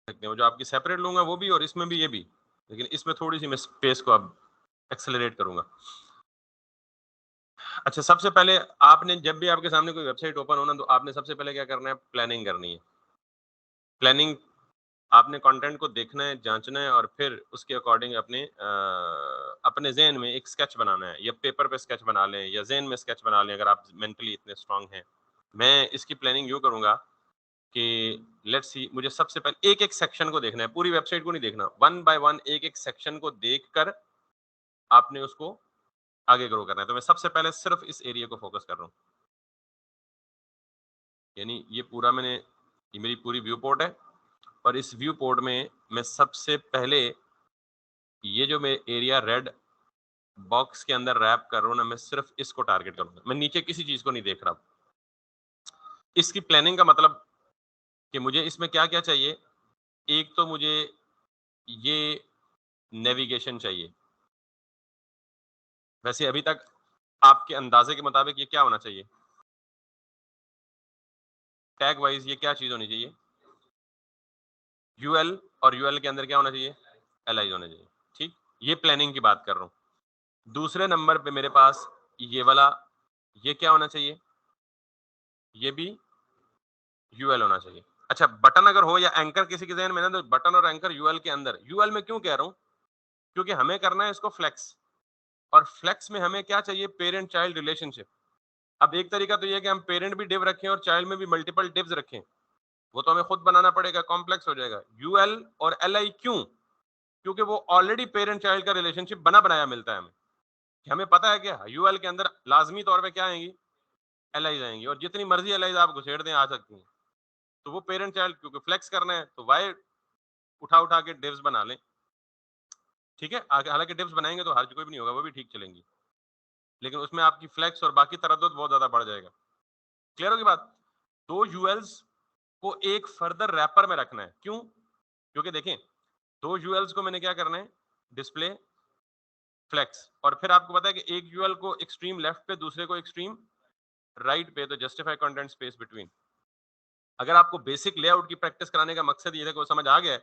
सकते हैं, जो आपकी सेपरेट लूंगा वो भी और इसमें भी ये भी, लेकिन इसमें थोड़ी सी मैं स्पेस को अब एक्सेलरेट करूंगा। अच्छा, सबसे पहले आपने जब भी आपके सामने कोई वेबसाइट ओपन होना तो आपने सबसे पहले क्या करना है, प्लानिंग करनी है। प्लानिंग, आपने कंटेंट को देखना है, जांचना है और फिर उसके अकॉर्डिंग अपने ज़हन में एक स्केच बनाना है, या पेपर पे स्केच बना लें या ज़हन में स्केच बना लें अगर आप मेंटली इतने स्ट्रांग हैं। मैं इसकी प्लानिंग यूँ करूँगा कि लेट्स सी, मुझे सबसे पहले एक-एक सेक्शन को देखना है, पूरी वेबसाइट को नहीं देखना। वन बाय वन एक-एक सेक्शन को देखकर आपने उसको आगे ग्रो करना है। तो मैं सबसे पहले सिर्फ इस एरिया को फोकस कर रहा हूँ। यानी ये मेरी पूरी व्यू पोर्ट है और इस व्यू पोर्ट में मैं सबसे पहले ये जो मैं एरिया रेड बॉक्स के अंदर रैप कर रहा हूँ ना, मैं सिर्फ इसको टारगेट करूंगा, मैं नीचे किसी चीज को नहीं देख रहा। इसकी प्लानिंग का मतलब कि मुझे इसमें क्या क्या चाहिए। एक तो मुझे ये नेविगेशन चाहिए। वैसे अभी तक आपके अंदाजे के मुताबिक ये क्या होना चाहिए, टैग वाइज ये क्या चीज होनी चाहिए, यूएल, और यूएल के अंदर क्या होना चाहिए, एलआई होना चाहिए। ठीक, ये प्लानिंग की बात कर रहा हूँ। दूसरे नंबर पे मेरे पास ये वाला, ये क्या होना चाहिए, ये भी यूएल होना चाहिए। अच्छा, बटन अगर हो या एंकर किसी के जहन में ना, तो बटन और एंकर यूएल के अंदर। यूएल में क्यों कह रहा हूं, क्योंकि हमें करना है इसको फ्लेक्स, और फ्लेक्स में हमें क्या चाहिए, पेरेंट चाइल्ड रिलेशनशिप। अब एक तरीका तो ये है कि हम पेरेंट भी डिव रखें और चाइल्ड में भी मल्टीपल डिव्स रखें, वो तो हमें खुद बनाना पड़ेगा, कॉम्प्लेक्स हो जाएगा। यूएल और एलआई क्यों, क्योंकि वो ऑलरेडी पेरेंट चाइल्ड का रिलेशनशिप बना बनाया मिलता है हमें, कि हमें पता है कि यूएल के अंदर लाजमी तौर पर क्या आएंगी, एलआईज आएंगी, और जितनी मर्जी एलआईज आप घुसेड़ दें आ सकती हैं। तो वो पेरेंट चाइल्ड, क्योंकि फ्लेक्स करना है तो वाई उठा उठा के डिव्स बना लें। ठीक है, आगे हालांकि डिव्स बनाएंगे तो हर्ज कोई भी नहीं होगा, वो भी ठीक चलेंगी, लेकिन उसमें आपकी फ्लेक्स और बाकी तरद्दुद बहुत ज्यादा बढ़ जाएगा। क्लियर होगी बात। दो यूएल्स को एक फर्दर रैपर में रखना है, क्यों, क्योंकि देखें, दो यूएल्स को मैंने क्या करना है, डिस्प्ले फ्लेक्स, और फिर आपको पता है कि एक यूएल को एक्सट्रीम लेफ्ट पे, दूसरे को एक्सट्रीम राइट पे, तो जस्टिफाई कंटेंट स्पेस बिटवीन। अगर आपको बेसिक लेआउट की प्रैक्टिस कराने का मकसद ये है कि वो समझ आ गया है,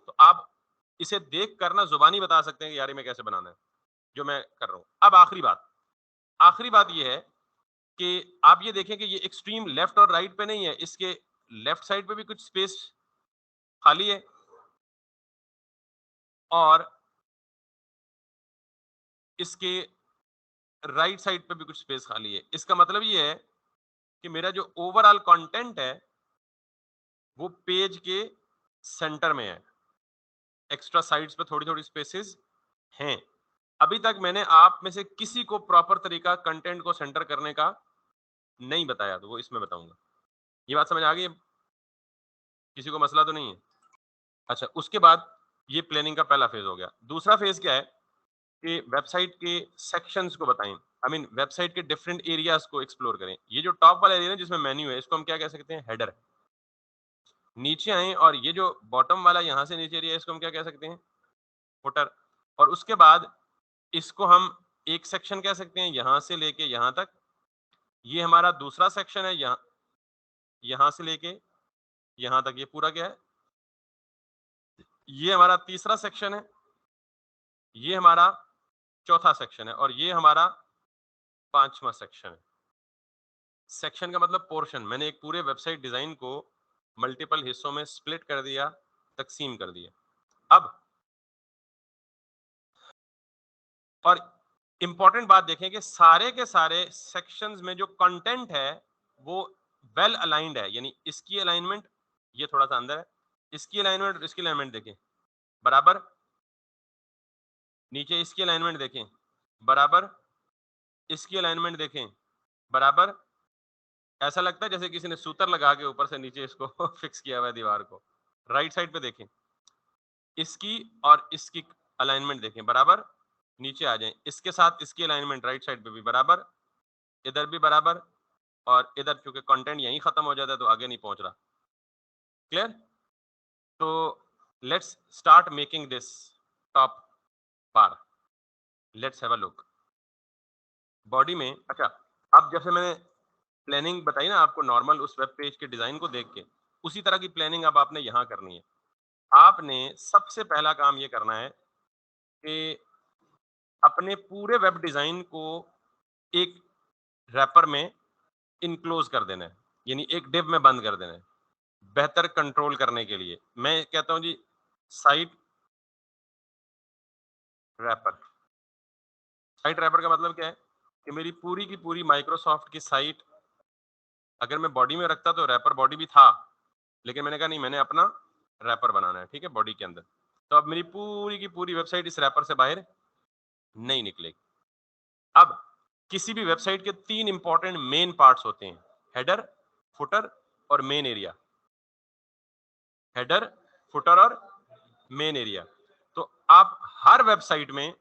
तो आप इसे देख कर ना जुबानी बता सकते हैं कि यार ये मैं कैसे बनाना है, जो मैं कर रहा हूं। अब आखिरी बात ये है कि आप ये देखें कि ये एक्सट्रीम लेफ्ट और राइट पे नहीं है, इसके लेफ्ट साइड पे भी कुछ स्पेस खाली है और इसके राइट साइड पे भी कुछ स्पेस खाली है। इसका मतलब ये है कि मेरा जो ओवरऑल कंटेंट है वो पेज के सेंटर में है, एक्स्ट्रा साइड्स पे थोड़ी थोड़ी स्पेसेस हैं। अभी तक मैंने आप में से किसी को प्रॉपर तरीका कंटेंट को सेंटर करने का नहीं बताया, तो वो इसमें बताऊंगा। ये बात समझ आ गई, किसी को मसला तो नहीं है। अच्छा, उसके बाद ये प्लानिंग का पहला फेज हो गया। दूसरा फेज क्या है कि वेबसाइट के सेक्शंस को बताएं, आई मीन वेबसाइट के डिफरेंट एरियाज को एक्सप्लोर करें। ये जो टॉप वाला एरिया है जिसमें मेन्यू है, इसको हम क्या कह सकते हैं, हेडर। नीचे आए और ये जो बॉटम वाला यहां से नीचे एरिया है, इसको हम क्या कह सकते हैं, फुटर। और उसके बाद इसको हम एक सेक्शन कह सकते हैं यहां से लेके यहां तक, ये हमारा दूसरा सेक्शन है, यहां से लेके यहां तक, ये पूरा क्या है, ये हमारा तीसरा सेक्शन है, ये हमारा चौथा सेक्शन है, और ये हमारा पांचवा सेक्शन है। सेक्शन का मतलब पोर्शन। मैंने एक पूरे वेबसाइट डिजाइन को मल्टीपल हिस्सों में स्प्लिट कर दिया, तकसीम कर दिया। अब और इंपॉर्टेंट बात देखें कि सारे के सारे सेक्शंस में जो कंटेंट है वो वेल अलाइंड है, यानी इसकी अलाइनमेंट ये थोड़ा सा अंदर है, इसकी अलाइनमेंट और इसकी अलाइनमेंट देखें बराबर, नीचे इसकी अलाइनमेंट देखें बराबर, इसकी अलाइनमेंट देखें बराबर। ऐसा लगता है जैसे किसी ने सूतर लगा के ऊपर से नीचे इसको फिक्स किया हुआ है दीवार को। राइट साइड पे देखें, इसकी और इसकी अलाइनमेंट देखें बराबर, नीचे आ जाएं, इसके साथ इसकी अलाइनमेंट राइट साइड पे भी बराबर, इधर भी बराबर, और इधर क्योंकि कंटेंट यहीं खत्म हो जाता है तो आगे नहीं पहुंच रहा। क्लियर। तो let's start making this top bar. Let's have a look body में। अच्छा, अब जैसे मैंने प्लानिंग बताई ना आपको, नॉर्मल उस वेब पेज के डिजाइन को देख के, उसी तरह की प्लानिंग अब आपने यहाँ करनी है। आपने सबसे पहला काम ये करना है कि अपने पूरे वेब डिजाइन को एक रैपर में इनक्लोज कर देना है, यानी एक डिव में बंद कर देना है बेहतर कंट्रोल करने के लिए। मैं कहता हूं जी साइट रैपर। साइट रैपर का मतलब क्या है कि मेरी पूरी की पूरी माइक्रोसॉफ्ट की साइट अगर मैं बॉडी में रखता तो रैपर बॉडी भी था, लेकिन मैंने कहा नहीं, मैंने अपना रैपर बनाना है, ठीक है, बॉडी के अंदर। तो अब मेरी पूरी की पूरी वेबसाइट इस रैपर से बाहर नहीं निकलेगी। अब किसी भी वेबसाइट के 3 इंपॉर्टेंट मेन पार्ट्स होते हैं, हेडर, फुटर और मेन एरिया। हेडर, फुटर और मेन एरिया। तो आप हर वेबसाइट में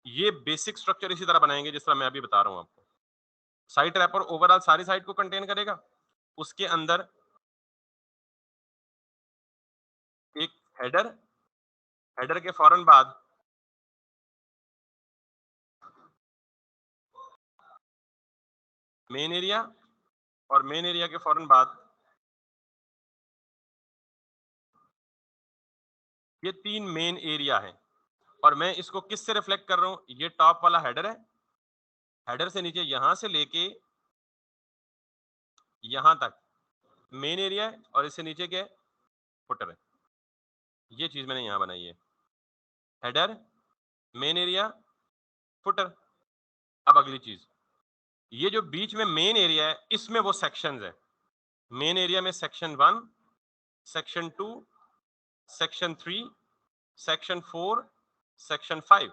ये बेसिक स्ट्रक्चर इसी तरह बनाएंगे जिस तरह मैं अभी बता रहा हूं आपको। साइट रैपर ओवरऑल सारी साइट को कंटेन करेगा, उसके अंदर एक हेडर, हेडर के फौरन बाद मेन एरिया और मेन एरिया के फौरन बाद ये 3 मेन एरिया है। और मैं इसको किस से रिफ्लेक्ट कर रहा हूं, ये टॉप वाला हेडर है, हेडर से नीचे यहां से लेके यहां तक मेन एरिया है, और इससे नीचे क्या है, फुटर है। ये चीज मैंने यहां बनाई है, हेडर, मेन एरिया, फुटर। अब अगली चीज, ये जो बीच में मेन एरिया है इसमें वो सेक्शंस है। मेन एरिया में section 1, section 2, section 3, section 4, section 5।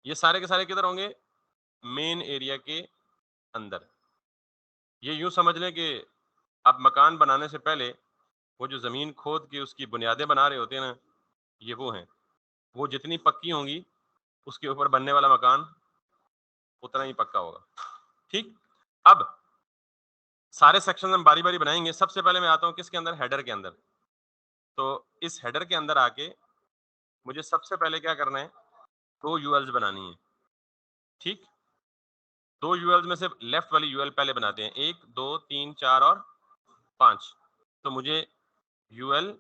ये सारे के सारे किधर होंगे, मेन एरिया के अंदर। ये यूं समझ लें कि आप मकान बनाने से पहले वो जो जमीन खोद के उसकी बुनियादें बना रहे होते हैं ना, ये वो हैं। वो जितनी पक्की होंगी उसके ऊपर बनने वाला मकान उतना ही पक्का होगा। ठीक। अब सारे सेक्शन हम बारी बारी बनाएंगे। सबसे पहले मैं आता हूं किसके अंदर, हेडर के अंदर। तो इस हेडर के अंदर आके मुझे सबसे पहले क्या करना है, 2 यूएल्स बनानी है। ठीक। 2 यूएल्स में से लेफ्ट वाली यूएल पहले बनाते हैं, 1 2 3 4 और 5। तो मुझे यूएल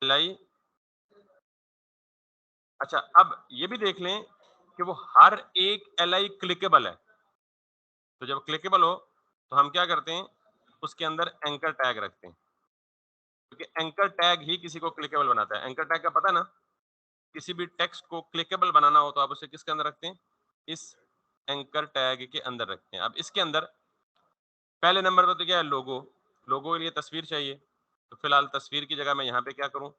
लाई, अच्छा अब ये भी देख लें कि वो हर एक एल क्लिकेबल है। तो जब क्लिकेबल हो तो हम क्या करते हैं, उसके अंदर एंकर टैग रखते हैं, क्योंकि एंकर टैग ही किसी को क्लिकेबल बनाता है। एंकर टैग का पता ना, किसी भी टेक्स्ट को क्लिकेबल बनाना हो तो आप उसे किसके अंदर रखते हैं, इस एंकर टैग के अंदर रखते हैं। अब इसके अंदर पहले नंबर पर तो क्या है, लोगो। लोगो के लिए तस्वीर चाहिए, तो फिलहाल तस्वीर की जगह मैं यहाँ पे क्या करूँ,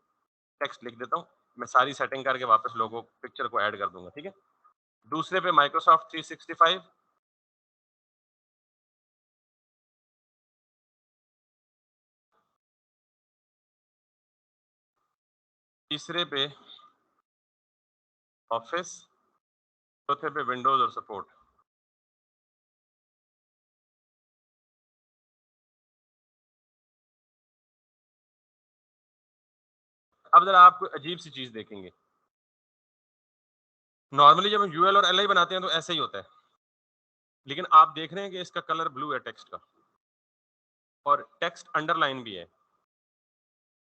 टेक्स्ट लिख देता हूँ। मैं सारी सेटिंग करके वापस लोगो पिक्चर को ऐड कर दूंगा, ठीक है। दूसरे पे माइक्रोसॉफ्ट 365, तीसरे पे ऑफिस, चौथे पे विंडोज और सपोर्ट। अब जरा आप कोई अजीब सी चीज देखेंगे, नॉर्मली जब हम यूएल और एलआई बनाते हैं तो ऐसे ही होता है, लेकिन आप देख रहे हैं कि इसका कलर ब्लू है टेक्स्ट का, और टेक्स्ट अंडरलाइन भी है।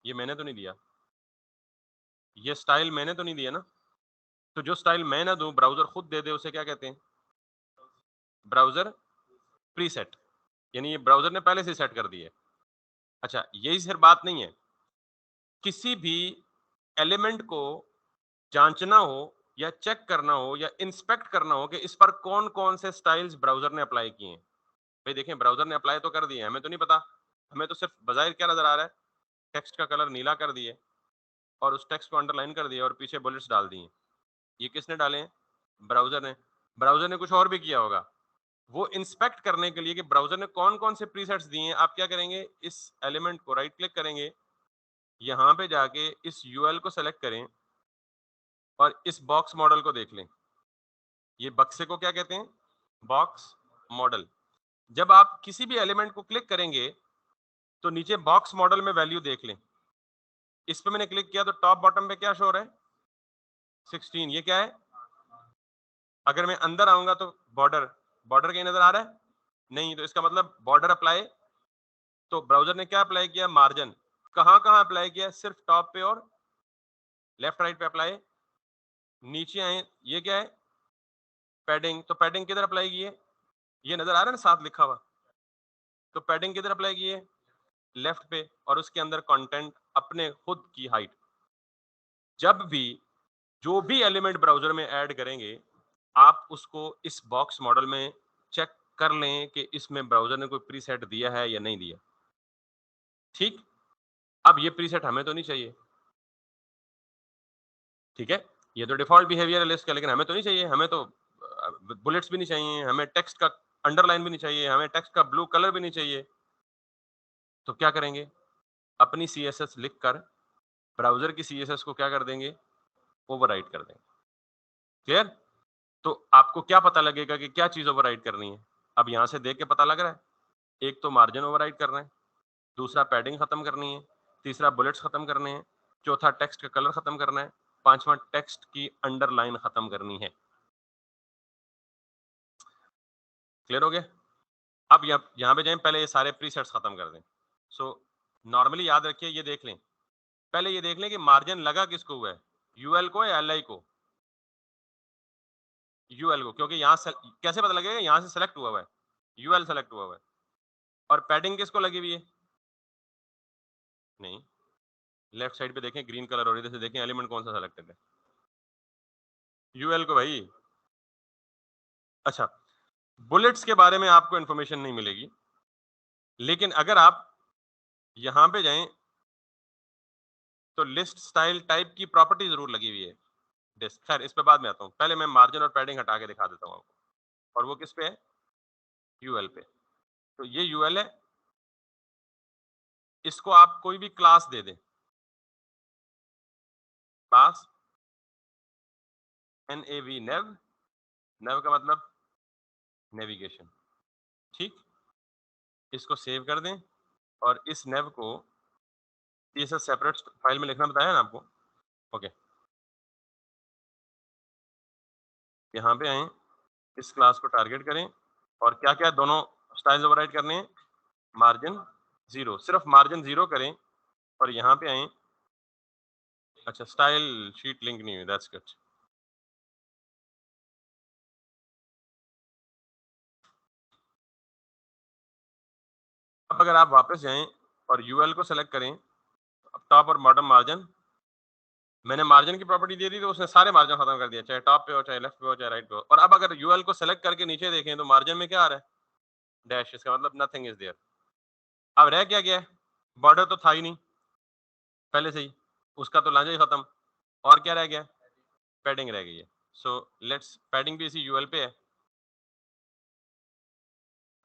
ये मैंने तो नहीं दिया, ये स्टाइल मैंने तो नहीं दिया ना। तो जो स्टाइल मैं ना दूं, ब्राउजर खुद दे दे, उसे क्या कहते हैं, ब्राउजर प्रीसेट, यानी ये ब्राउजर ने पहले से सेट कर दी है। अच्छा, यही सिर्फ बात नहीं है, किसी भी एलिमेंट को जांचना हो या चेक करना हो या इंस्पेक्ट करना हो कि इस पर कौन कौन से स्टाइल्स ब्राउजर ने अप्लाई किए हैं। भाई देखें, ब्राउजर ने अप्लाई तो कर दिए हैं, हमें तो नहीं पता। हमें तो सिर्फ बजाय क्या नजर आ रहा है, टेक्स्ट का कलर नीला कर दिए और उस टेक्स्ट को अंडरलाइन कर दिया और पीछे बुलेट्स डाल दिए। ये किसने डाले हैं, ब्राउजर ने। ब्राउजर ने कुछ और भी किया होगा। वो इंस्पेक्ट करने के लिए कि ब्राउजर ने कौन कौन से प्रीसेट्स दिए हैं, आप क्या करेंगे, इस एलिमेंट को राइट क्लिक करेंगे, यहां पे जाके इस यूएल को सेलेक्ट करें और इस बॉक्स मॉडल को देख लें। ये बक्से को क्या कहते हैं, बॉक्स मॉडल। जब आप किसी भी एलिमेंट को क्लिक करेंगे तो नीचे बॉक्स मॉडल में वैल्यू देख लें। इस पे मैंने क्लिक किया तो टॉप बॉटम पे क्या शो हो रहा है, 16। ये क्या है, अगर मैं अंदर आऊंगा तो बॉर्डर, बॉर्डर कहीं नजर आ रहा है नहीं, तो इसका मतलब बॉर्डर अप्लाई। तो ब्राउजर ने क्या अप्लाई किया, मार्जिन, कहां कहां अप्लाई किया? सिर्फ टॉप पे और लेफ्ट राइट पे अप्लाई। नीचे आए, ये क्या है? पैडिंग। तो पैडिंग किधर अप्लाई की है? ये नजर आ रहा है ना साथ लिखा हुआ। तो पैडिंग किधर अप्लाई की है? लेफ्ट पे, और उसके अंदर कंटेंट अपने खुद की हाइट। जब भी जो भी एलिमेंट ब्राउजर में ऐड करेंगे, आप उसको इस बॉक्स मॉडल में चेक कर लें कि इसमें ब्राउजर ने कोई प्रीसेट दिया है या नहीं दिया। ठीक, अब ये प्रीसेट हमें तो नहीं चाहिए, ठीक है, ये तो डिफॉल्ट बिहेवियर है लिस्ट का, लेकिन हमें तो नहीं चाहिए। हमें तो बुलेट्स भी नहीं चाहिए, हमें टेक्स्ट का अंडरलाइन भी नहीं चाहिए, हमें टेक्स्ट का ब्लू कलर भी नहीं चाहिए। तो क्या करेंगे? अपनी सीएसएस लिखकर ब्राउजर की सीएसएस को क्या कर देंगे? ओवरराइट कर देंगे। क्लियर? तो आपको क्या पता लगेगा कि क्या चीज ओवरराइट करनी है? अब यहां से देख के पता लग रहा है, एक तो मार्जिन ओवरराइट करना है, दूसरा पैडिंग खत्म करनी है, तीसरा बुलेट्स खत्म करने हैं, चौथा टेक्स्ट का कलर खत्म करना है, पांचवा टेक्स्ट की अंडरलाइन खत्म करनी है। क्लियर हो गया? अब यहां पे जाएं, पहले ये सारे प्रीसेट्स खत्म कर दें। सो नॉर्मली याद रखिए, ये देख लें, पहले ये देख लें कि मार्जिन लगा किसको हुआ है, यूएल को या एलआई को? यूएल को, क्योंकि यहां से कैसे पता लगेगा? यहां से सेलेक्ट हुआ है, यूएल सेलेक्ट हुआ है। और पैडिंग किसको लगी हुई है? नहीं, लेफ्ट साइड पे देखें ग्रीन कलर, और इधर से देखें एलिमेंट कौन सा सेलेक्टेड है, यूएल को भाई। अच्छा, बुलेट्स के बारे में आपको इंफॉर्मेशन नहीं मिलेगी, लेकिन अगर आप यहां पे जाएं तो लिस्ट स्टाइल टाइप की प्रॉपर्टी जरूर लगी हुई है डिस्क। खैर, इस पे बाद में आता हूं, पहले मैं मार्जिन और पैडिंग हटा के दिखा देता हूं आपको। और वो किस पे है? यूएल पे। तो ये यूएल है, इसको आप कोई भी क्लास दे दें, क्लास NAV, नेव। नेव का मतलब नेविगेशन। ठीक, इसको सेव कर दें, और इस नेव को CSS सेपरेट फाइल में लिखना बताया ना आपको। ओके, यहाँ पे आए, इस क्लास को टारगेट करें, और क्या क्या दोनों स्टाइल्स ओवरराइट करने हैं? मार्जिन 0, सिर्फ मार्जिन 0 करें, और यहाँ पे आए। अच्छा, स्टाइल शीट लिंक नहीं हुई, दैट्स गुड। अब अगर आप वापस जाएं और यूएल को सेलेक्ट करें, टॉप और बॉटम मार्जिन, मैंने मार्जिन की प्रॉपर्टी दे दी तो उसने सारे मार्जिन खत्म कर दिया, चाहे टॉप पे हो, चाहे लेफ्ट पे हो, चाहे राइट पे हो। और अब अगर यूएल को सेलेक्ट करके नीचे देखें तो मार्जिन में क्या आ रहा है? डैश। इसका मतलब नथिंग इज देयर। अब रह क्या गया? बॉर्डर तो था ही नहीं पहले से ही, उसका तो लांजा ही खत्म। और क्या रह गया? पैडिंग रह गई है। सो लेट्स, पैडिंग भी इसी यूएल पे है,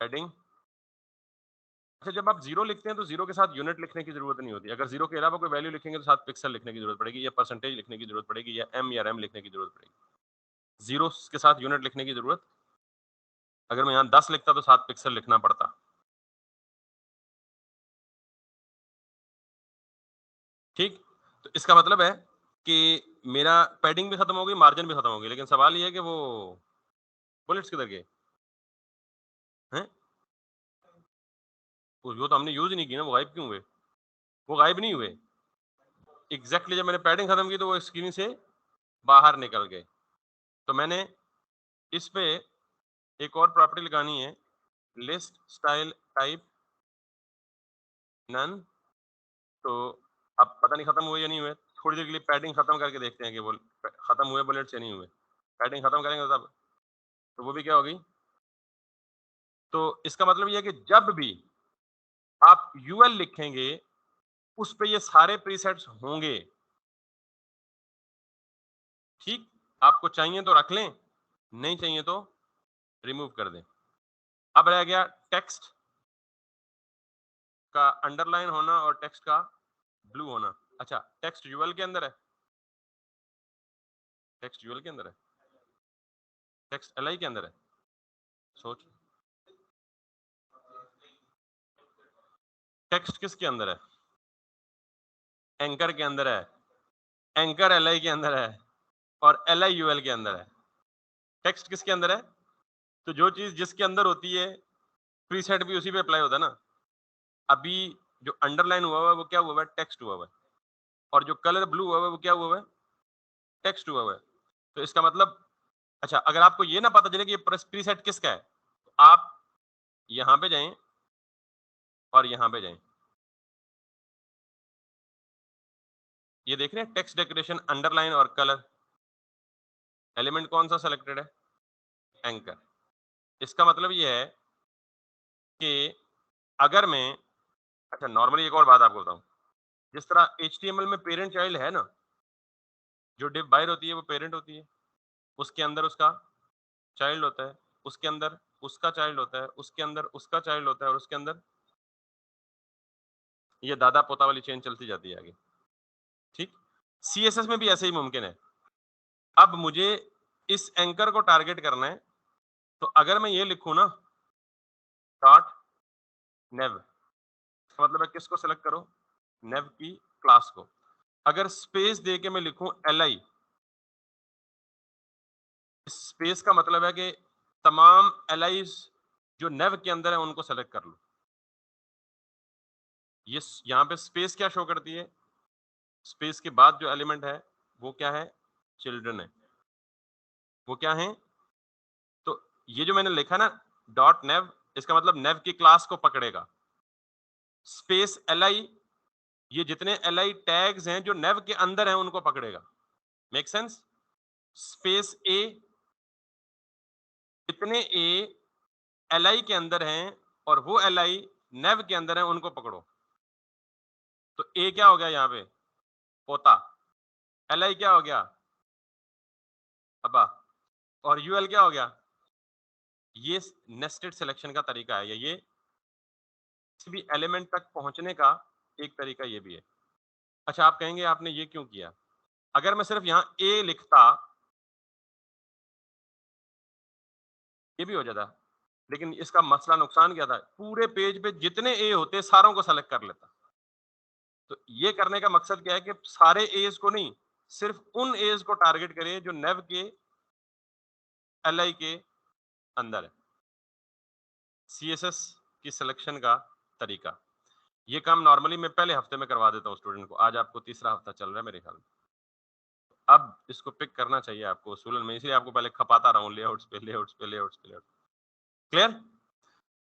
पैडिंग। अच्छा, जब आप जीरो लिखते हैं तो जीरो के साथ यूनिट लिखने की जरूरत नहीं होती। अगर जीरो के अलावा कोई वैल्यू लिखेंगे तो साथ पिक्सल लिखने की जरूरत पड़ेगी, या परसेंटेज लिखने की जरूरत पड़ेगी, या एम या रैम लिखने की जरूरत पड़ेगी। जीरो के साथ यूनिट लिखने की जरूरत, अगर मैं यहाँ 10 लिखता तो 7 पिक्सल लिखना पड़ता। ठीक, तो इसका मतलब है कि मेरा पैडिंग भी खत्म हो गई, मार्जिन भी खत्म हो गई, लेकिन सवाल ये है कि वो बुलेट्स किधर गए हैं? वो तो हमने यूज ही नहीं की ना, वो गायब क्यों हुए? वो गायब नहीं हुए। एग्जैक्टली जब मैंने पैडिंग खत्म की तो वो स्क्रीन से बाहर निकल गए। तो मैंने इस पे एक और प्रॉपर्टी लगानी है, लिस्ट स्टाइल टाइप नन। तो अब पता नहीं खत्म हुए या नहीं हुए, थोड़ी देर के लिए पैडिंग खत्म करके देखते हैं कि वो खत्म हुए बुलेट्स या नहीं हुए। पैडिंग खत्म करेंगे तब, तो वो भी क्या होगी? तो इसका मतलब ये है कि जब भी आप यूएल लिखेंगे उस पे ये सारे प्रीसेट्स होंगे। ठीक, आपको चाहिए तो रख लें, नहीं चाहिए तो रिमूव कर दें। अब रह गया टेक्स्ट का अंडरलाइन होना और टेक्स्ट का ब्लू होना। अच्छा, टेक्स्ट यूएल के अंदर है, टेक्स्ट यूएल के अंदर है, टेक्स्ट एलआई के अंदर है। सोच, टेक्स्ट किसके अंदर है? एंकर के अंदर है, एंकर एलआई के अंदर है, और एलआई यूएल के अंदर है। टेक्स्ट किसके अंदर है? तो जो चीज जिसके अंदर होती है, प्रीसेट भी उसी पे अप्लाई होता है ना। अभी जो अंडरलाइन हुआ हुआ है वो क्या हुआ हुआ है, टेक्स्ट हुआ हुआ है, और जो कलर ब्लू हुआ हुआ है वो क्या हुआ हुआ है, टेक्स्ट हुआ हुआ है। तो इसका मतलब, अच्छा अगर आपको ये ना पता चले कि ये प्रीसेट किसका है, तो आप यहां पे जाएं और यहां पे जाएं, ये देख रहे हैं टेक्स्ट डेकोरेशन, अंडरलाइन और कलर, एलिमेंट कौन सा सेलेक्टेड है, एंकर। इसका मतलब ये है कि अगर मैं, अच्छा नॉर्मली एक और बात आपको बताऊं, जिस तरह HTML में पेरेंट चाइल्ड है ना, जो डिव बायर होती है वो पेरेंट होती है, उसके अंदर उसका चाइल्ड होता है, उसके अंदर उसका चाइल्ड होता है, उसके अंदर उसका चाइल्ड होता है, और उसके अंदर ये दादा पोता वाली चेन चलती जाती है आगे। ठीक, CSS में भी ऐसे ही मुमकिन है। अब मुझे इस एंकर को टारगेट करना है, तो अगर मैं ये लिखूं ना, डॉट नेव, मतलब है किसको सेलेक्ट करो, नेव की क्लास को। अगर स्पेस दे के मैं लिखूं li, स्पेस का मतलब है कि तमाम एलाइज जो नेव के अंदर है उनको सेलेक्ट कर लो। ये यहां पे स्पेस क्या शो करती है, स्पेस के बाद जो एलिमेंट है वो क्या है, चिल्ड्रन है, वो क्या है। तो ये जो मैंने लिखा ना डॉट नेव, इसका मतलब नेव की क्लास को पकड़ेगा। स्पेस li, ये जितने li टैग्स हैं जो नेव के अंदर हैं उनको पकड़ेगा। Make sense. स्पेस a, जितने a li के अंदर हैं और वो li नेव के अंदर हैं उनको पकड़ो। तो a क्या हो गया यहाँ पे, पोता, li क्या हो गया, अब्बा, और ul क्या हो गया। ये नेस्टेड सिलेक्शन का तरीका है, ये किसी भी एलिमेंट तक पहुंचने का एक तरीका ये भी है। अच्छा आप कहेंगे आपने ये क्यों किया, अगर मैं सिर्फ यहाँ a लिखता ये भी हो जाता, लेकिन इसका मसला नुकसान क्या था, पूरे पेज पे जितने ए होते सारों को सेलेक्ट कर लेता। तो ये करने का मकसद क्या है कि सारे एज को नहीं, सिर्फ उन एज को टारगेट करें जो नेव के li के अंदर है। CSS की सिलेक्शन का तरीका, ये काम नॉर्मली मैं पहले हफ्ते में करवा देता हूँ स्टूडेंट को, आज आपको तीसरा हफ्ता चल रहा है मेरे ख्याल में। अब इसको पिक करना चाहिए आपको उसूलन में, इसलिए आपको पहले खपाता रहा हूँ लेआउट्स पे लेआउट्स पे लेआउट्स पे लेआउट। क्लियर।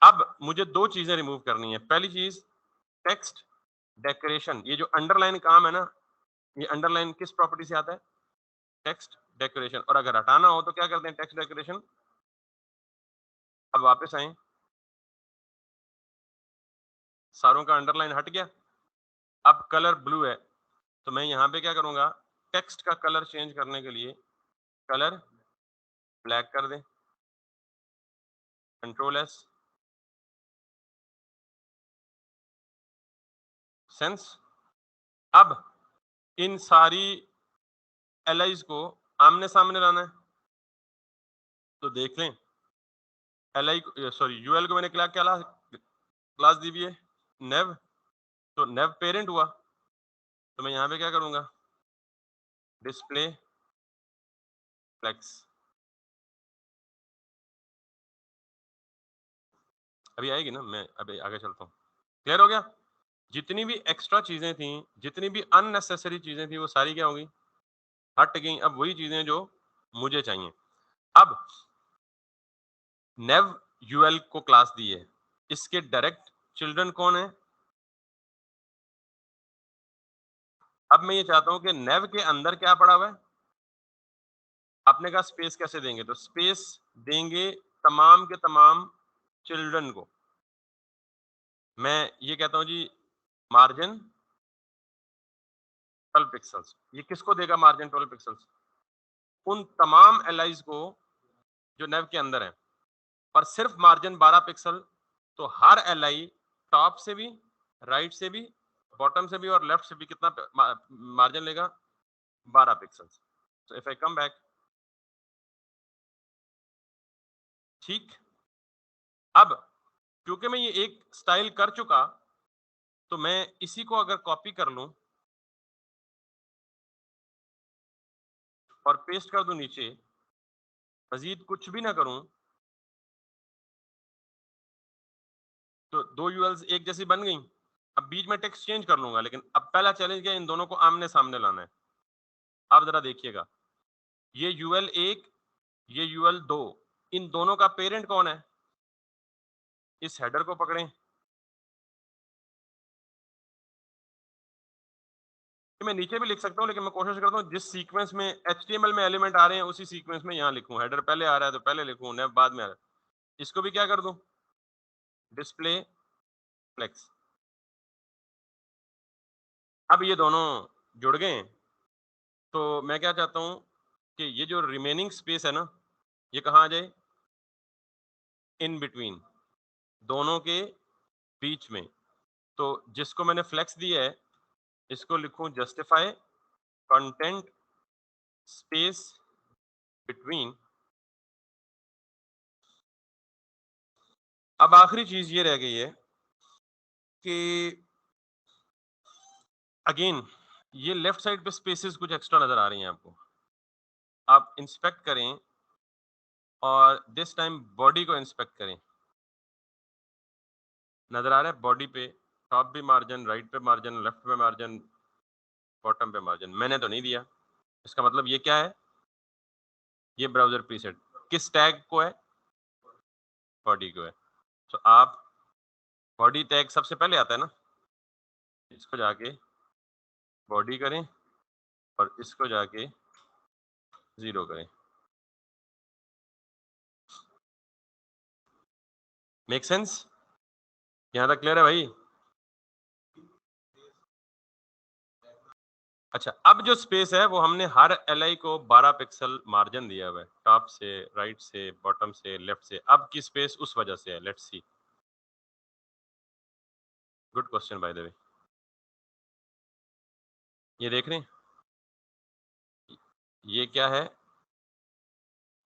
अब मुझे दो चीजें रिमूव करनी है। पहली चीज टेक्स्ट डेकोरेशन, ये जो अंडरलाइन काम है ना, ये अंडरलाइन किस प्रॉपर्टी से आता है, टेक्स्ट डेकोरेशन। और अगर हटाना हो तो क्या करते हैं, टेक्स्ट डेकोरेशन। अब वापस आए, सारों का अंडरलाइन हट गया, अब कलर ब्लू है, तो मैं यहां पे क्या करूंगा, टेक्स्ट का कलर चेंज करने के लिए कलर ब्लैक कर दें, कंट्रोल एस, सेंस। अब इन सारी एलाइज को आमने सामने लाना है, तो देख लें एल सॉरी यूएल को मैंने क्लास दी हुई है नेव, तो नेव पेरेंट हुआ, तो मैं यहां पे क्या करूंगा, डिस्प्ले फ्लेक्स। अभी आएगी ना, मैं अभी आगे चलता हूँ। क्लियर हो गया, जितनी भी एक्स्ट्रा चीजें थी, जितनी भी अननेसेसरी चीजें थी वो सारी क्या होगी, हट गई। अब वही चीजें जो मुझे चाहिए। अब नेव यूएल को क्लास दी है, इसके डायरेक्ट चिल्ड्रन कौन है। अब मैं ये चाहता हूं कि नेव के अंदर क्या पड़ा हुआ है, आपने कहा स्पेस कैसे देंगे, तो स्पेस देंगे तमाम के तमाम चिल्ड्रन को। मैं ये कहता हूं जी मार्जिन 12 पिक्सल्स, ये किसको देगा मार्जिन 12 पिक्सल्स, उन तमाम एलाइज को जो नेव के अंदर है, पर सिर्फ मार्जिन 12 पिक्सल। तो हर एलआई टॉप से भी, राइट से भी, बॉटम से भी और लेफ्ट से भी कितना मार्जिन लेगा, 12 pixel. So if I come back, ठीक। अब क्योंकि मैं ये एक स्टाइल कर चुका, तो मैं इसी को अगर कॉपी कर लूं और पेस्ट कर दूं नीचे, मजीद कुछ भी ना करूं, तो दो यूएल्स एक जैसी बन गई। अब बीच में टेक्स्ट चेंज कर लूंगा, लेकिन अब पहला चैलेंज क्या है, इन दोनों को आमने सामने लाना है। आप जरा देखिएगा, ये यूएल 1, ये यूएल 2, इन दोनों का पेरेंट कौन है? इस हेडर को पकड़ें, मैं नीचे भी लिख सकता हूं, लेकिन मैं कोशिश करता हूं जिस सीक्वेंस में एचटीएमएल में एलिमेंट आ रहे हैं उसी सीक्वेंस में यहां लिखूं। हेडर पहले आ रहा है तो पहले लिखूं, नेव बाद में आ रहा है। इसको भी क्या कर दूं, डिस्प्ले फ्लेक्स। अब ये दोनों जुड़ गए हैं, तो मैं क्या चाहता हूं कि ये जो रिमेनिंग स्पेस है ना, ये कहां आ जाए, इन बिटवीन, दोनों के बीच में। तो जिसको मैंने फ्लेक्स दिया है, इसको लिखूं जस्टिफाई कंटेंट स्पेस बिटवीन। अब आखिरी चीज ये रह गई है कि अगेन ये लेफ्ट साइड पे स्पेसेस कुछ एक्स्ट्रा नजर आ रही हैं आपको। आप इंस्पेक्ट करें और दिस टाइम बॉडी को इंस्पेक्ट करें। नजर आ रहा है बॉडी पे टॉप भी मार्जिन, राइट पे मार्जिन, लेफ्ट पे मार्जिन, बॉटम पे मार्जिन। मैंने तो नहीं दिया, इसका मतलब ये क्या है, ये ब्राउजर प्रीसेट किस टैग को है, बॉडी को है। तो आप बॉडी टैग सबसे पहले आता है ना, इसको जाके बॉडी करें और इसको जाके 0 करें। Make sense? यहां तक क्लियर है भाई? अच्छा, अब जो स्पेस है वो हमने हर एल को 12 पिक्सल मार्जिन दिया हुआ है, टॉप से, राइट से, बॉटम से, लेफ्ट से। अब की स्पेस उस वजह से है, let's see. Good question by the way. ये देख रहे हैं, ये क्या है,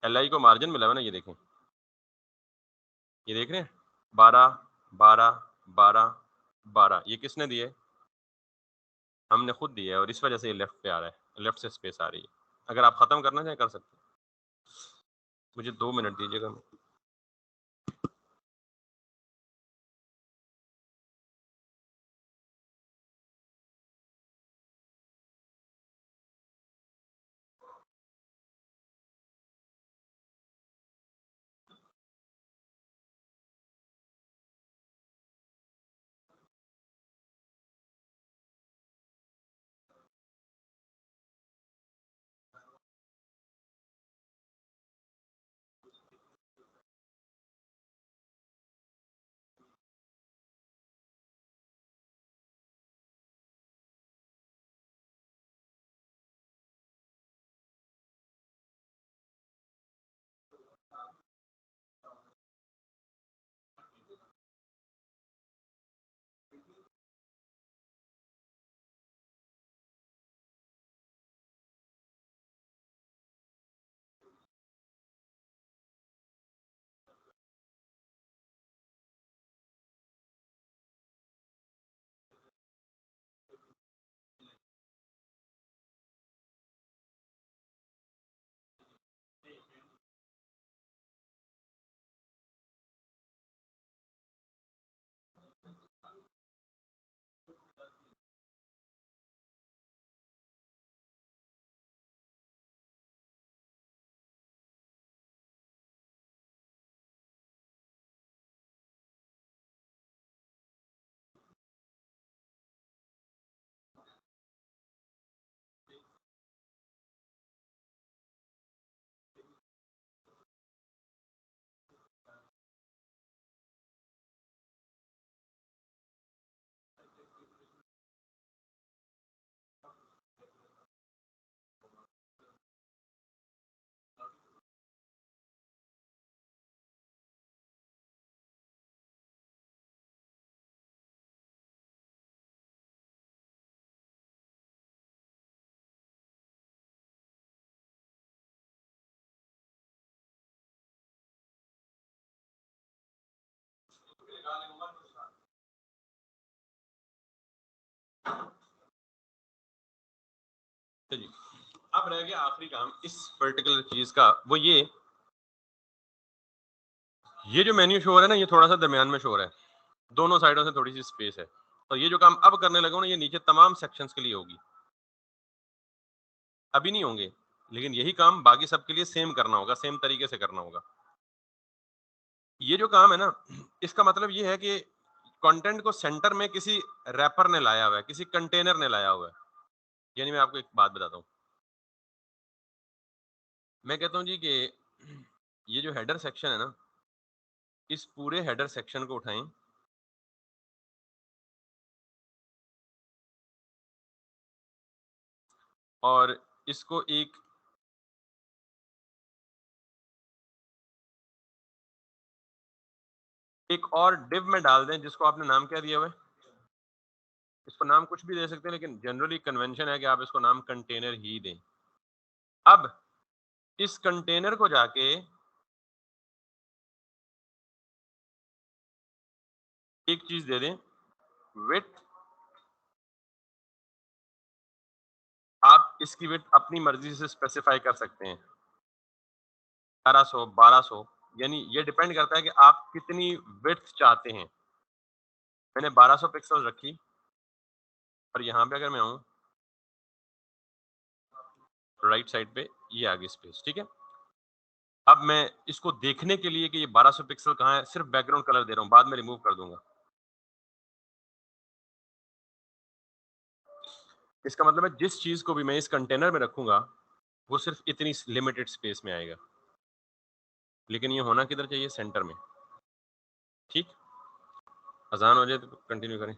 एल को मार्जिन मिला हुआ ना, ये देखें, ये देख रहे हैं, 12 12 12 12, ये किसने दिए, हमने खुद दिया है, और इस वजह से ये लेफ्ट पे आ रहा है, लेफ्ट से स्पेस आ रही है। अगर आप खत्म करना चाहें कर सकते हैं, मुझे 2 मिनट दीजिएगा। चलिए, अब रह गया आखिरी काम इस पर्टिकुलर चीज का, वो ये जो मेन्यू शो हो रहा है ना, ये थोड़ा सा दरमियान में शो हो रहा है, दोनों साइडों से थोड़ी सी स्पेस है। तो ये जो काम अब करने लगा हूं ना, ये नीचे तमाम सेक्शंस के लिए होगी, अभी नहीं होंगे, लेकिन यही काम बाकी सबके लिए सेम करना होगा, सेम तरीके से करना होगा। ये जो काम है ना, इसका मतलब ये है कि कंटेंट को सेंटर में किसी रैपर ने लाया हुआ है, किसी कंटेनर ने लाया हुआ है। यानी मैं आपको एक बात बताता हूँ, मैं कहता हूँ जी कि ये जो हेडर सेक्शन है ना, इस पूरे हेडर सेक्शन को उठाएं और इसको एक और डिव में डाल दें, जिसको आपने नाम क्या दिया हुआ है? इसको नाम कुछ भी दे सकते हैं, लेकिन जनरली कन्वेंशन है कि आप इसको नाम कंटेनर ही दें। अब इस कंटेनर को जाके एक चीज दे दें, विड्थ। आप इसकी विड्थ अपनी मर्जी से स्पेसिफाई कर सकते हैं, 1100, 1200, यानी ये डिपेंड करता है कि आप कितनी विड्थ चाहते हैं। मैंने 1200 पिक्सल रखी और यहाँ पे अगर मैं आऊँ राइट साइड पे, ये आ गई स्पेस, ठीक है। अब मैं इसको देखने के लिए कि ये 1200 पिक्सल कहाँ है, सिर्फ बैकग्राउंड कलर दे रहा हूँ, बाद में रिमूव कर दूंगा। इसका मतलब है जिस चीज को भी मैं इस कंटेनर में रखूंगा, वो सिर्फ इतनी लिमिटेड स्पेस में आएगा, लेकिन ये होना किधर चाहिए? सेंटर में। ठीक, अजान हो जाए तो कंटिन्यू करें।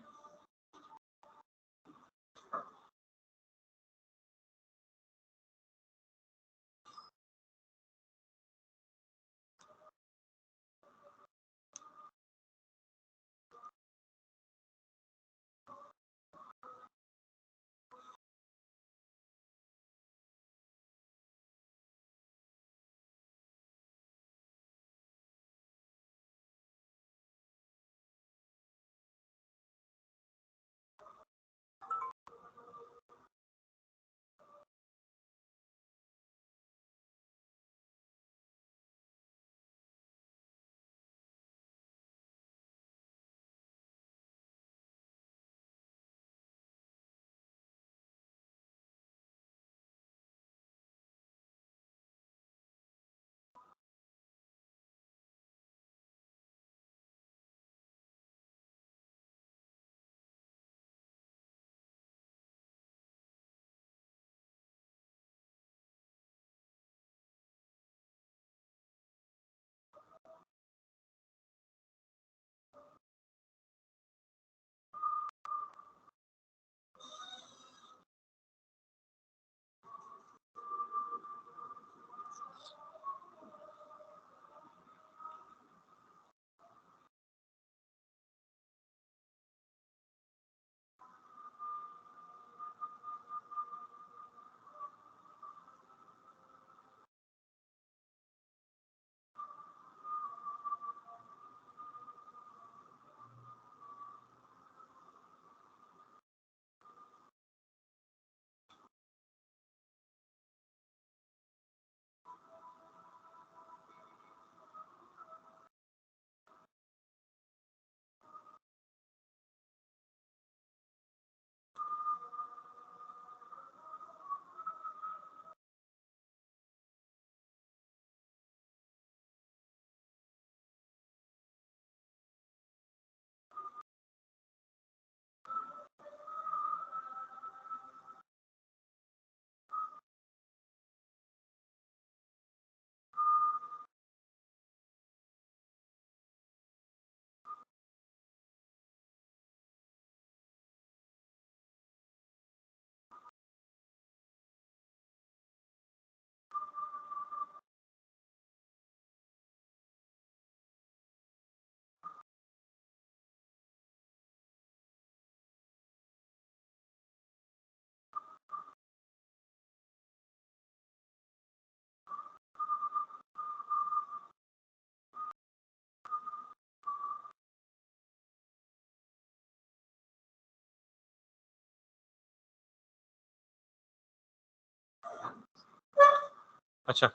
अच्छा,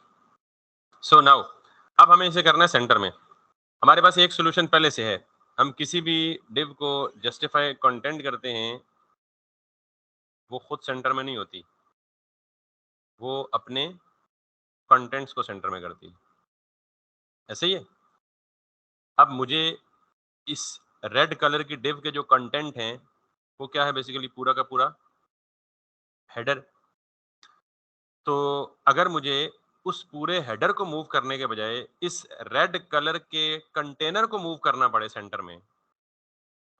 सो नाउ अब हमें इसे करना है सेंटर में। हमारे पास एक सोल्यूशन पहले से है, हम किसी भी div को जस्टिफाई कंटेंट करते हैं, वो खुद सेंटर में नहीं होती, वो अपने कंटेंट्स को सेंटर में करती है। ऐसे ही है। अब मुझे इस रेड कलर की div के जो कंटेंट हैं, वो क्या है बेसिकली पूरा का पूरा हेडर। तो अगर मुझे उस पूरे हेडर को मूव करने के बजाय इस रेड कलर के कंटेनर को मूव करना पड़े सेंटर में,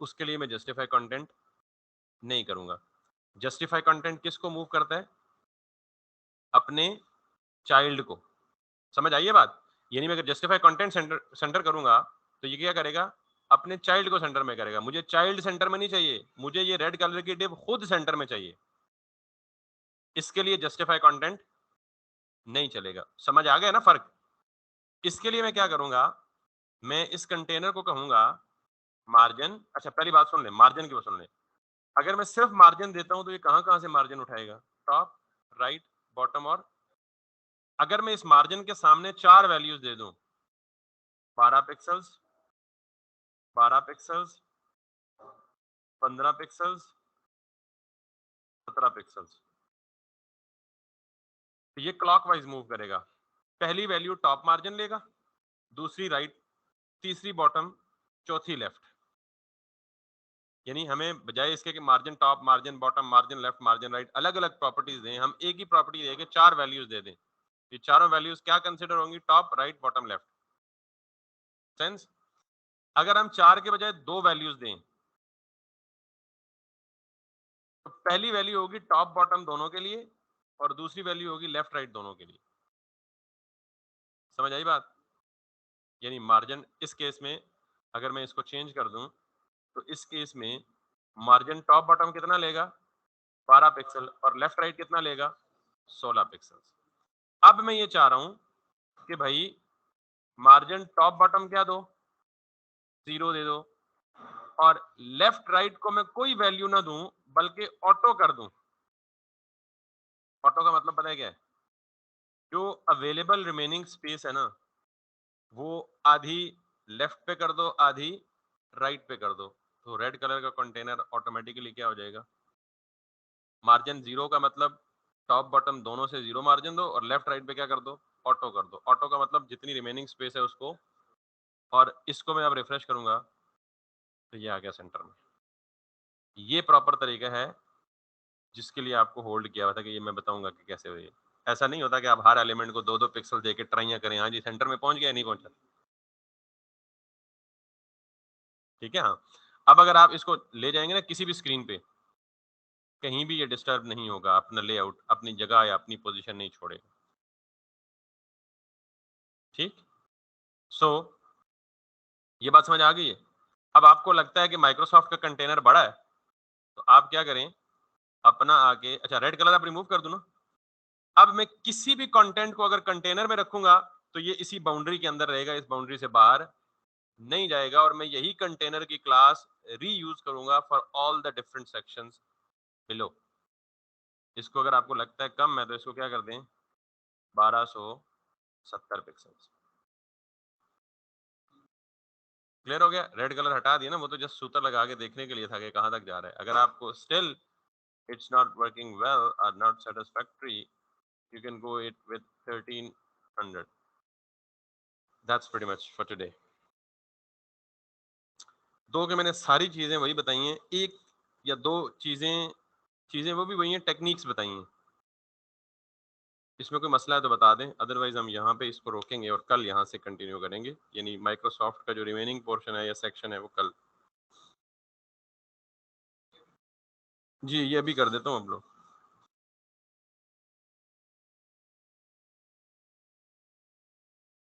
उसके लिए मैं जस्टिफाई कंटेंट नहीं करूंगा। जस्टिफाई कंटेंट किसको मूव करता है? अपने चाइल्ड को। समझ आई है बात? यानी मैं अगर जस्टिफाई कंटेंट सेंटर करूंगा तो ये क्या करेगा? अपने चाइल्ड को सेंटर में करेगा। मुझे चाइल्ड सेंटर में नहीं चाहिए, मुझे ये रेड कलर की डिव खुद सेंटर में चाहिए। इसके लिए जस्टिफाई कंटेंट नहीं चलेगा। समझ आ गया ना फर्क? इसके लिए मैं क्या करूंगा, मैं इस कंटेनर को कहूंगा मार्जिन। अच्छा पहली बात सुन ले, मार्जिन की बात सुन ले। अगर मैं सिर्फ मार्जिन देता हूं तो ये कहां कहां से मार्जिन उठाएगा? टॉप, राइट, बॉटम और। अगर मैं इस मार्जिन के सामने 4 वैल्यूज दे दूं, 12 पिक्सल्स, 12 पिक्सल्स, 15 पिक्सल्स, 17 पिक्सल्स, तो ये क्लॉकवाइज मूव करेगा। पहली वैल्यू टॉप मार्जिन लेगा, दूसरी राइट, तीसरी बॉटम, चौथी लेफ्ट। यानी हमें बजाय इसके कि margin top, margin bottom, margin left, margin right अलग अलग प्रॉपर्टीज दें, हम एक ही प्रॉपर्टी देके 4 वैल्यूज दे दें। ये चारों वैल्यूज क्या कंसिडर होंगी? Top, right, bottom, left. Sense? अगर हम 4 के बजाय 2 वैल्यूज दें, तो पहली वैल्यू होगी टॉप बॉटम दोनों के लिए और दूसरी वैल्यू होगी लेफ्ट राइट दोनों के लिए। समझ आई बात? यानी मार्जिन इस केस में अगर मैं इसको चेंज कर दूं, तो इस केस में मार्जिन टॉप बॉटम कितना लेगा? 12 पिक्सल, और लेफ्ट राइट कितना लेगा? 16 पिक्सल। अब मैं ये चाह रहा हूं कि भाई मार्जिन टॉप बॉटम क्या दो? 0 दे दो, और लेफ्ट राइट को मैं कोई वैल्यू ना दूं बल्कि ऑटो कर दूं। ऑटो का मतलब पता है क्या है? जो अवेलेबल रिमेनिंग स्पेस है ना, वो आधी लेफ्ट पे कर दो, आधी राइट पे कर दो, तो रेड कलर का कंटेनर ऑटोमेटिकली क्या हो जाएगा? मार्जिन 0 का मतलब टॉप बॉटम दोनों से 0 मार्जिन दो, और लेफ्ट राइट पे क्या कर दो? ऑटो कर दो। ऑटो का मतलब जितनी रिमेनिंग स्पेस है उसको, और इसको मैं अब रिफ्रेश करूंगा तो ये आ गया सेंटर में। ये प्रॉपर तरीका है जिसके लिए आपको होल्ड किया हुआ था कि ये मैं बताऊंगा कि कैसे हुई। ऐसा नहीं होता कि आप हर एलिमेंट को 2-2 पिक्सल देके ट्राइयां करें, हाँ जी सेंटर में पहुंच गया, नहीं पहुंचा। ठीक है, हाँ। अब अगर आप इसको ले जाएंगे ना किसी भी स्क्रीन पे, कहीं भी ये डिस्टर्ब नहीं होगा, अपना लेआउट अपनी जगह या अपनी पोजीशन नहीं छोड़ेगा। ठीक। सो ये बात समझ आ गई है? अब आपको लगता है कि माइक्रोसॉफ्ट का कंटेनर बड़ा है, तो आप क्या करें, अपना आके, अच्छा रेड कलर आप रिमूव कर दो ना। अब मैं किसी भी कंटेंट को अगर कंटेनर में रखूंगा तो ये इसी बाउंड्री के अंदर रहेगा, इस बाउंड्री से बाहर नहीं जाएगा, और मैं यही कंटेनर की क्लास रीयूज करूंगा for all the different sections below. इसको अगर आपको लगता है कम है तो इसको क्या कर दें, 1270 पिक्सल्स। क्लियर हो गया? रेड कलर हटा दिया ना, वो तो जस्ट सूत्र लगा के देखने के लिए था कि कहां तक जा रहा है। अगर आपको still it's not working well or not satisfactory, you can go it with 1300. That's pretty much for today. दो के मैंने सारी चीजें वही बताई हैं, एक या दो चीजें चीजें वो भी वही हैं, टेक्निक्स बताई हैं। इसमें कोई मसला है तो बता दें, अदरवाइज हम यहाँ पे इसको रोकेंगे और कल यहाँ से कंटिन्यू करेंगे। यानी माइक्रोसॉफ्ट का जो रिमेनिंग पोर्शन है या सेक्शन है वो कल। जी ये अभी कर देता हूँ आप लोग।